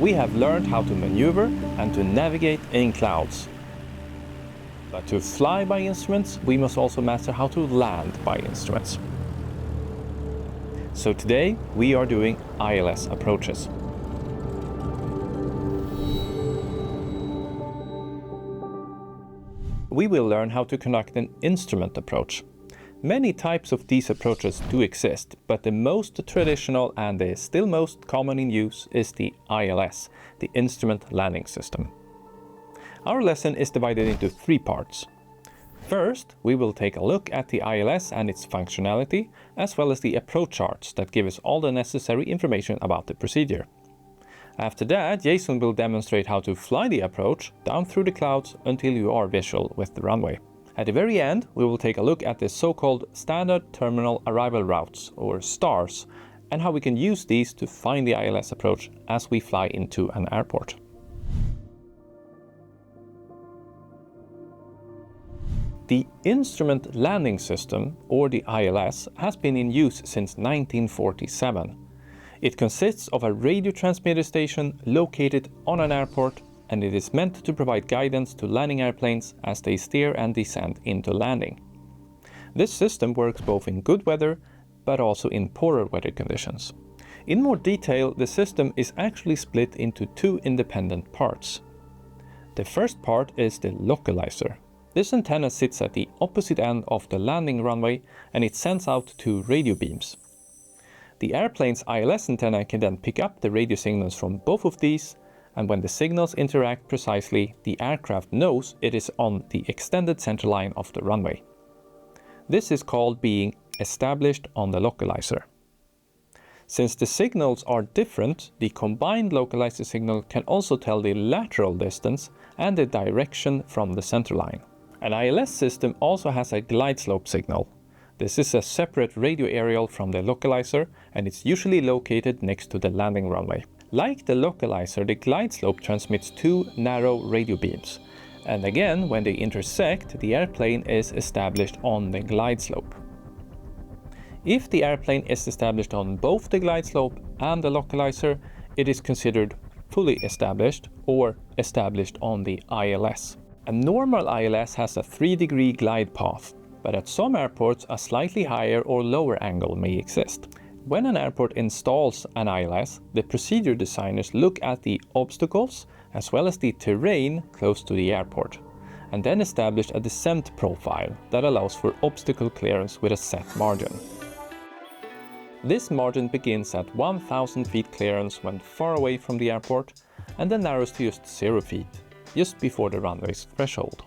we have learned how to maneuver and to navigate in clouds. But to fly by instruments, we must also master how to land by instruments. So today we are doing ILS Approaches. We will learn how to conduct an instrument approach. Many types of these approaches do exist, but the most traditional and the still most common in use is the ILS, the Instrument Landing System. Our lesson is divided into 3 parts. First, we will take a look at the ILS and its functionality, as well as the approach charts that give us all the necessary information about the procedure. After that, Jason will demonstrate how to fly the approach down through the clouds until you are visual with the runway. At the very end, we will take a look at the so-called Standard Terminal Arrival Routes, or STARS, and how we can use these to find the ILS approach as we fly into an airport. The Instrument Landing System, or the ILS, has been in use since 1947. It consists of a radio transmitter station located on an airport, and it is meant to provide guidance to landing airplanes as they steer and descend into landing. This system works both in good weather, but also in poorer weather conditions. In more detail, the system is actually split into 2 independent parts. The first part is the Localizer. This antenna sits at the opposite end of the landing runway, and it sends out 2 radio beams. The airplane's ILS antenna can then pick up the radio signals from both of these, and when the signals interact precisely, the aircraft knows it is on the extended center line of the runway. This is called being established on the Localizer. Since the signals are different, the combined Localizer signal can also tell the lateral distance and the direction from the center line. An ILS system also has a Glideslope signal. This is a separate radio aerial from the Localizer, and it's usually located next to the landing runway. Like the Localizer, the Glideslope transmits 2 narrow radio beams. And again, when they intersect, the airplane is established on the Glideslope. If the airplane is established on both the Glideslope and the Localizer, it is considered fully established or established on the ILS. A normal ILS has a 3-degree glide path, but at some airports a slightly higher or lower angle may exist. When an airport installs an ILS, the procedure designers look at the obstacles as well as the terrain close to the airport, and then establish a descent profile that allows for obstacle clearance with a set margin. This margin begins at 1,000 feet clearance when far away from the airport, and then narrows to just 0 feet, just before the runway's threshold.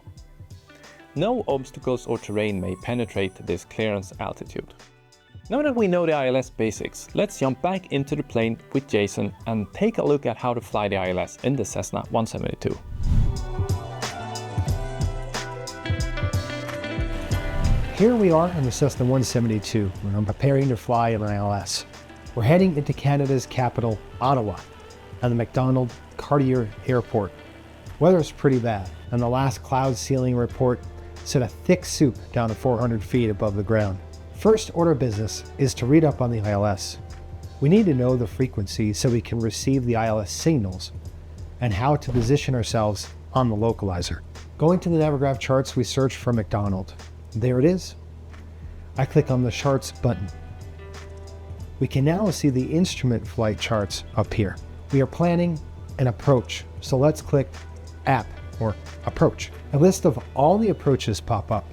No obstacles or terrain may penetrate this clearance altitude. Now that we know the ILS basics, let's jump back into the plane with Jason and take a look at how to fly the ILS in the Cessna 172. Here we are in the Cessna 172 when I'm preparing to fly an ILS. We're heading into Canada's capital, Ottawa, and the Macdonald-Cartier Airport. Weather's pretty bad, and the last cloud ceiling report said a thick soup down to 400 feet above the ground. First order of business is to read up on the ILS. We need to know the frequency so we can receive the ILS signals and how to position ourselves on the Localizer. Going to the Navigraph charts, we search for Macdonald. There it is. I click on the charts button. We can now see the instrument flight charts up here. We are planning an approach, so let's click App or Approach. A list of all the approaches pop up,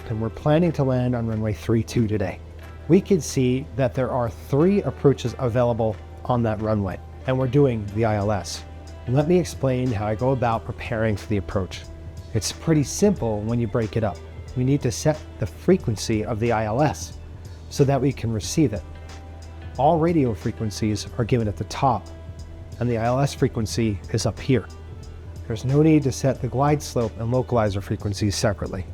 and we're planning to land on runway 32 today. We can see that there are 3 approaches available on that runway, and we're doing the ILS. Let me explain how I go about preparing for the approach. It's pretty simple when you break it up. We need to set the frequency of the ILS so that we can receive it. All radio frequencies are given at the top, and the ILS frequency is up here. There's no need to set the Glideslope and Localizer frequencies separately.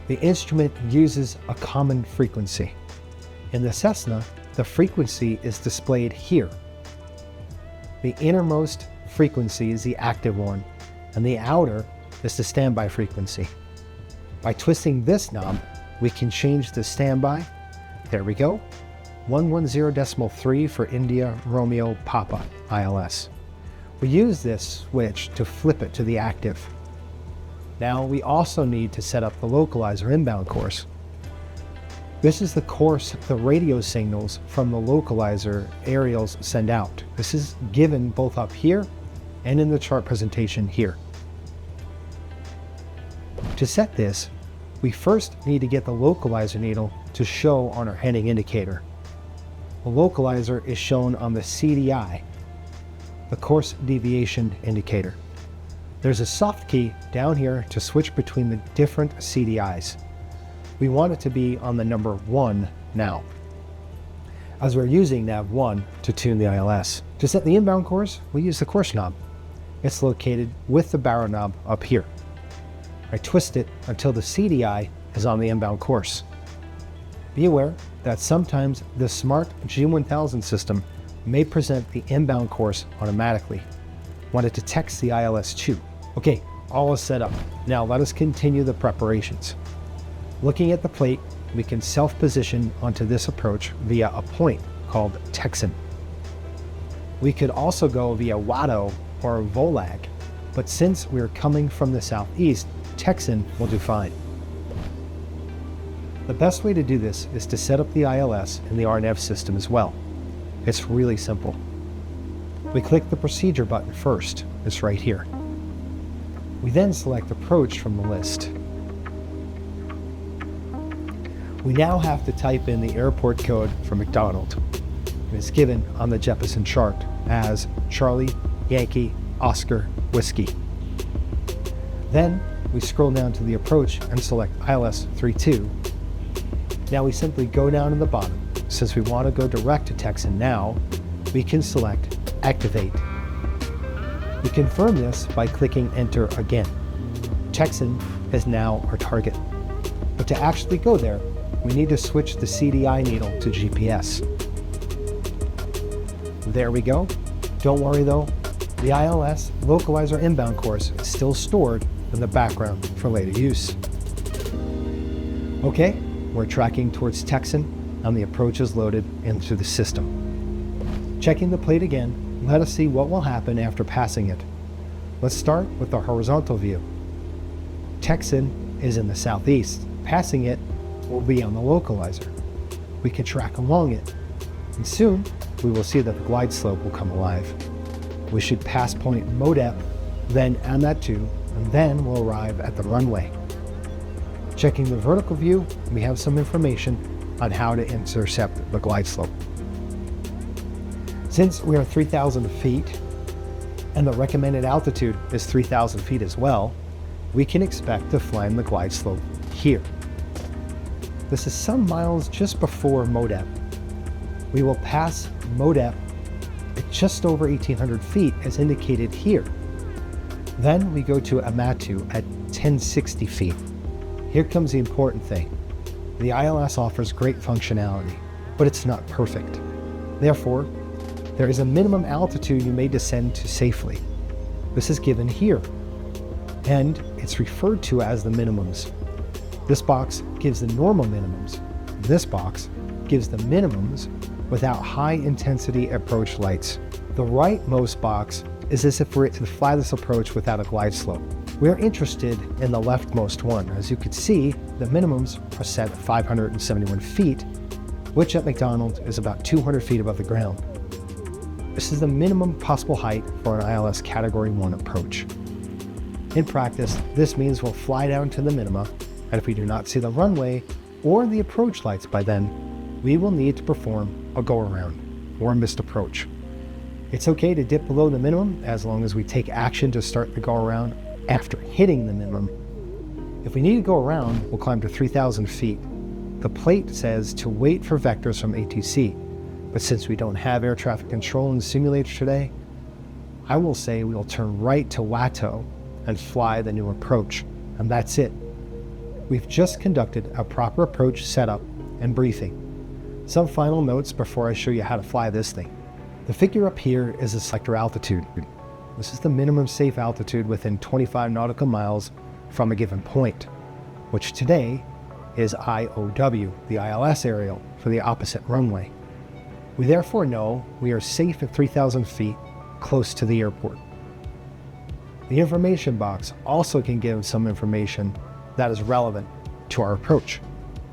The instrument uses a common frequency. In the Cessna, the frequency is displayed here. The innermost frequency is the active one, and the outer is the standby frequency. By twisting this knob, we can change the standby. There we go. 110.3 for India Romeo Papa ILS. We use this switch to flip it to the active. Now we also need to set up the localizer inbound course. This is the course the radio signals from the localizer aerials send out. This is given both up here and in the chart presentation here. To set this, we first need to get the localizer needle to show on our heading indicator. The localizer is shown on the CDI, the course deviation indicator. There's a soft key down here to switch between the different CDIs. We want it to be on the number 1 now, as we're using nav 1 to tune the ILS. To set the inbound course, we use the course knob. It's located with the barrel knob up here. I twist it until the CDI is on the inbound course. Be aware that sometimes the smart G1000 system may present the inbound course automatically when it detects the ILS too. Okay, all is set up. Now let us continue the preparations. Looking at the plate, we can self-position onto this approach via a point called Texan. We could also go via Watto or Volag, but since we're coming from the southeast, Texan will do fine. The best way to do this is to set up the ILS in the RNAV system as well. It's really simple. We click the procedure button first. It's right here. We then select approach from the list. We now have to type in the airport code for McDonald. It's given on the Jeppesen chart as Charlie, Yankee, Oscar, Whiskey. Then we scroll down to the approach and select ILS 32. Now we simply go down to the bottom. Since we want to go direct to Texan now, we can select Activate. We confirm this by clicking Enter again. Texan is now our target. But to actually go there, we need to switch the CDI needle to GPS. There we go. Don't worry though, the ILS localizer inbound course is still stored in the background for later use. Okay, we're tracking towards Texan and the approach is loaded into the system. Checking the plate again, let us see what will happen after passing it. Let's start with the horizontal view. Texan is in the southeast. Passing it will be on the localizer. We can track along it, and soon we will see that the glide slope will come alive. We should pass point Modep, then Amat2, and then we'll arrive at the runway. Checking the vertical view, we have some information on how to intercept the glide slope. Since we are 3,000 feet, and the recommended altitude is 3,000 feet as well, we can expect to fly in the glide slope here. This is some miles just before Modep. We will pass Modep at just over 1,800 feet as indicated here. Then we go to Amatu at 1,060 feet. Here comes the important thing. The ILS offers great functionality, but it's not perfect. Therefore, there is a minimum altitude you may descend to safely. This is given here, and it's referred to as the minimums. This box gives the normal minimums. This box gives the minimums without high intensity approach lights. The rightmost box is as if we're to fly this approach without a glide slope. We're interested in the leftmost one. As you can see, the minimums are set at 571 feet, which at McDonald is about 200 feet above the ground. This is the minimum possible height for an ILS Category 1 approach. In practice, this means we'll fly down to the minima, and if we do not see the runway or the approach lights by then, we will need to perform a go-around or a missed approach. It's okay to dip below the minimum as long as we take action to start the go-around after hitting the minimum. If we need to go around, we'll climb to 3,000 feet. The plate says to wait for vectors from ATC, but since we don't have air traffic control in the simulator today, I will say we'll turn right to Watto and fly the new approach, and that's it. We've just conducted a proper approach setup and briefing. Some final notes before I show you how to fly this thing. The figure up here is the sector altitude. This is the minimum safe altitude within 25 nautical miles from a given point, which today is IOW, the ILS aerial, for the opposite runway. We therefore know we are safe at 3,000 feet close to the airport. The information box also can give some information that is relevant to our approach.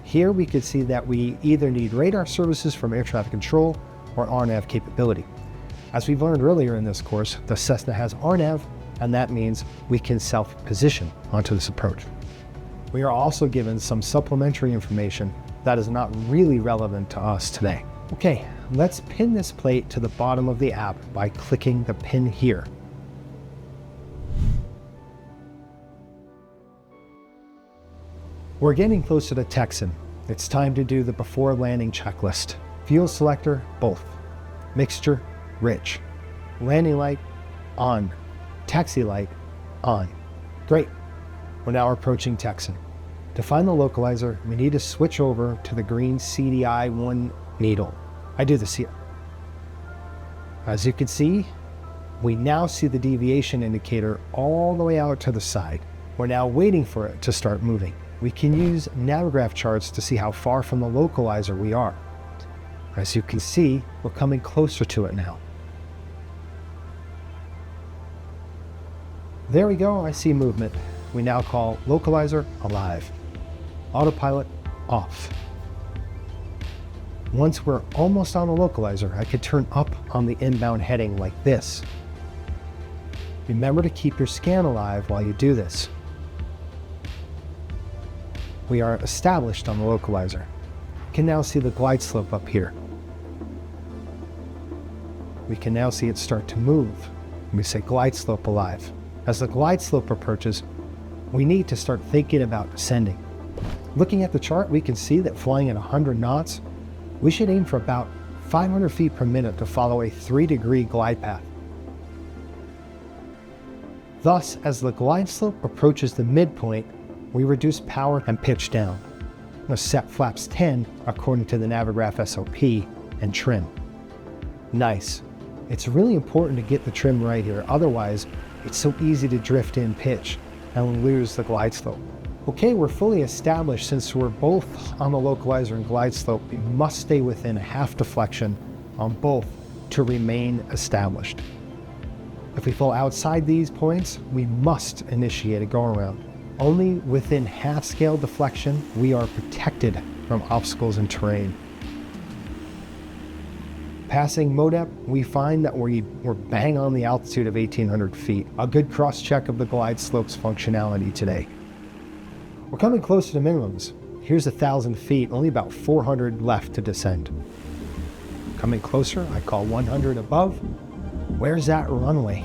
Here we can see that we either need radar services from air traffic control or RNAV capability. As we've learned earlier in this course, the Cessna has RNAV, and that means we can self-position onto this approach. We are also given some supplementary information that is not really relevant to us today. Okay, let's pin this plate to the bottom of the app by clicking the pin here. We're getting closer to Texan. It's time to do the before landing checklist. Fuel selector, both. Mixture, rich. Landing light, on. Taxi light, on. Great. We're now approaching Texan. To find the localizer, we need to switch over to the green CDI-1 needle. I do this here. As you can see, we now see the deviation indicator all the way out to the side. We're now waiting for it to start moving. We can use Navigraph charts to see how far from the localizer we are. As you can see, we're coming closer to it now. There we go, I see movement. We now call localizer alive. Autopilot off. Once we're almost on the localizer, I could turn up on the inbound heading like this. Remember to keep your scan alive while you do this. We are established on the localizer. You can now see the glide slope up here. We can now see it start to move. We say glide slope alive. As the glide slope approaches, we need to start thinking about descending. Looking at the chart, we can see that flying at 100 knots, we should aim for about 500 feet per minute to follow a 3-degree glide path. Thus, as the glide slope approaches the midpoint, we reduce power and pitch down. We'll set flaps 10 according to the Navigraph SOP and trim. Nice. It's really important to get the trim right here, otherwise it's so easy to drift in pitch and lose the glide slope. Okay, we're fully established. Since we're both on the localizer and glide slope, we must stay within a half deflection on both to remain established. If we fall outside these points, we must initiate a go-around. Only within half-scale deflection, we are protected from obstacles and terrain. Passing MODEP, we find that we're bang on the altitude of 1,800 feet. A good cross-check of the glide slope's functionality today. We're coming close to the minimums. Here's 1,000 feet, only about 400 left to descend. Coming closer, I call 100 above. Where's that runway?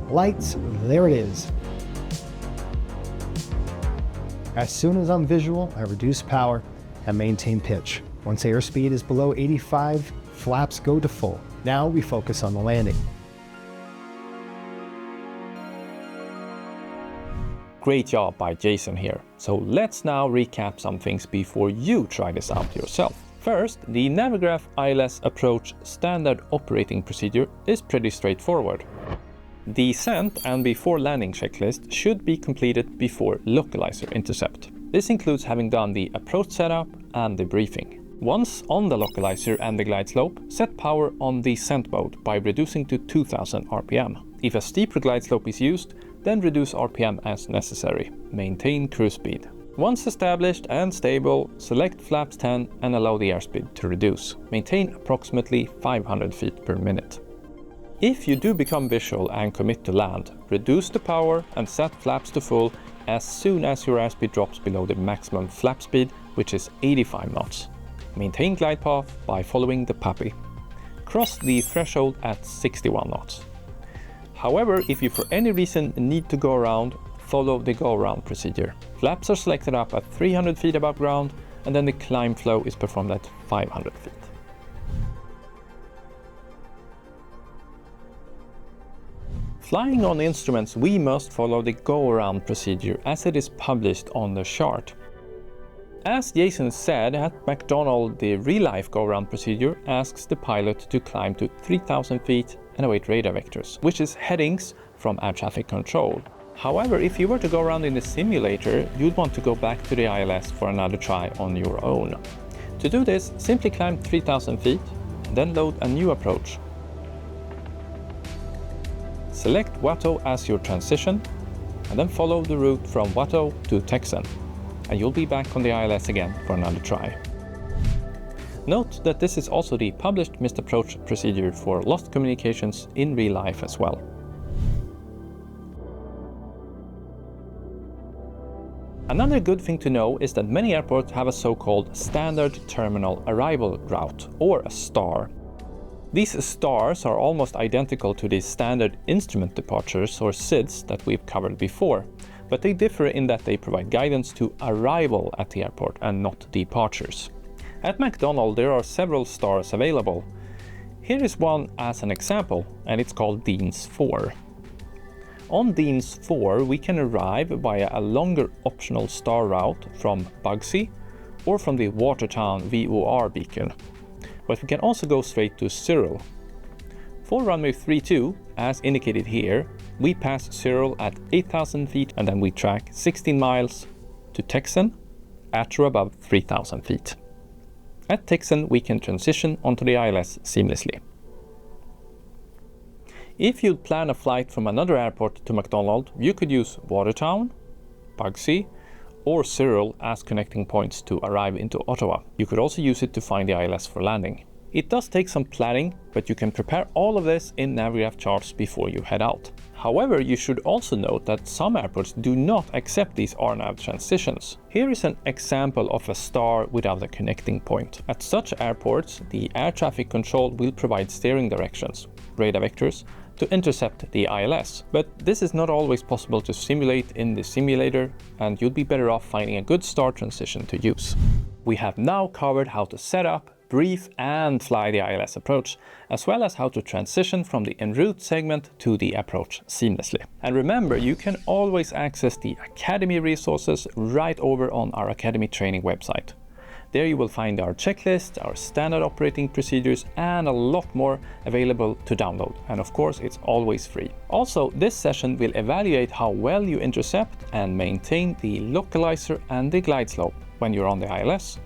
Lights, there it is. As soon as I'm visual, I reduce power and maintain pitch. Once airspeed is below 85, flaps go to full. Now we focus on the landing. Great job by Jason here. So let's now recap some things before you try this out yourself. First, the Navigraph ILS Approach standard operating procedure is pretty straightforward. The descent and before landing checklist should be completed before localizer intercept. This includes having done the approach setup and the briefing. Once on the localizer and the glide slope, set power on the descent mode by reducing to 2000 RPM. If a steeper glide slope is used, then reduce RPM as necessary. Maintain cruise speed. Once established and stable, select flaps 10 and allow the airspeed to reduce. Maintain approximately 500 feet per minute. If you do become visual and commit to land, reduce the power and set flaps to full as soon as your airspeed drops below the maximum flap speed, which is 85 knots. Maintain glide path by following the puppy. Cross the threshold at 61 knots. However, if you for any reason need to go around, follow the go-around procedure. Flaps are selected up at 300 feet above ground, and then the climb flow is performed at 500 feet. Flying on instruments, we must follow the go-around procedure as it is published on the chart. As Jason said, at McDonald, the real-life go-around procedure asks the pilot to climb to 3,000 feet and await radar vectors, which is headings from air traffic control. However, if you were to go around in the simulator, you'd want to go back to the ILS for another try on your own. To do this, simply climb 3,000 feet, then load a new approach. select Watteau as your transition, and then follow the route from Watteau to Texan, and you'll be back on the ILS again for another try. Note that this is also the published missed approach procedure for lost communications in real life as well. Another good thing to know is that many airports have a so-called Standard Terminal Arrival Route, or a STAR. These stars are almost identical to the Standard Instrument Departures, or SIDs, that we've covered before, but they differ in that they provide guidance to arrival at the airport and not departures. At McDonald there are several stars available. Here is one as an example, and it's called Dean's 4. On Dean's 4 we can arrive via a longer optional star route from Bugsy or from the Watertown VOR beacon, but we can also go straight to Cyril. For runway 32, as indicated here, we pass Cyril at 8,000 feet and then we track 16 miles to Texan at or above 3,000 feet. At Texan we can transition onto the ILS seamlessly. If you'd plan a flight from another airport to McDonald, you could use Watertown, Bugsy, or Cyril as connecting points to arrive into Ottawa. You could also use it to find the ILS for landing. It does take some planning, but you can prepare all of this in Navigraph charts before you head out. However, you should also note that some airports do not accept these RNAV transitions. Here is an example of a star without a connecting point. At such airports, the air traffic control will provide steering directions, radar vectors, to intercept the ILS. But this is not always possible to simulate in the simulator, and you'd be better off finding a good star transition to use. We have now covered how to set up, brief and fly the ILS approach, as well as how to transition from the en route segment to the approach seamlessly. And remember, you can always access the Academy resources right over on our Academy training website. There you will find our checklist, our standard operating procedures, and a lot more available to download. And of course, it's always free. Also, this session will evaluate how well you intercept and maintain the Localizer and the Glideslope when you're on the ILS.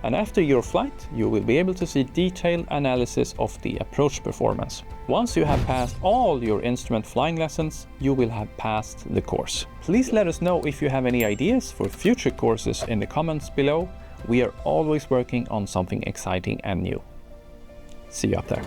And after your flight, you will be able to see detailed analysis of the approach performance. Once you have passed all your instrument flying lessons, you will have passed the course. Please let us know if you have any ideas for future courses in the comments below. We are always working on something exciting and new. See you up there.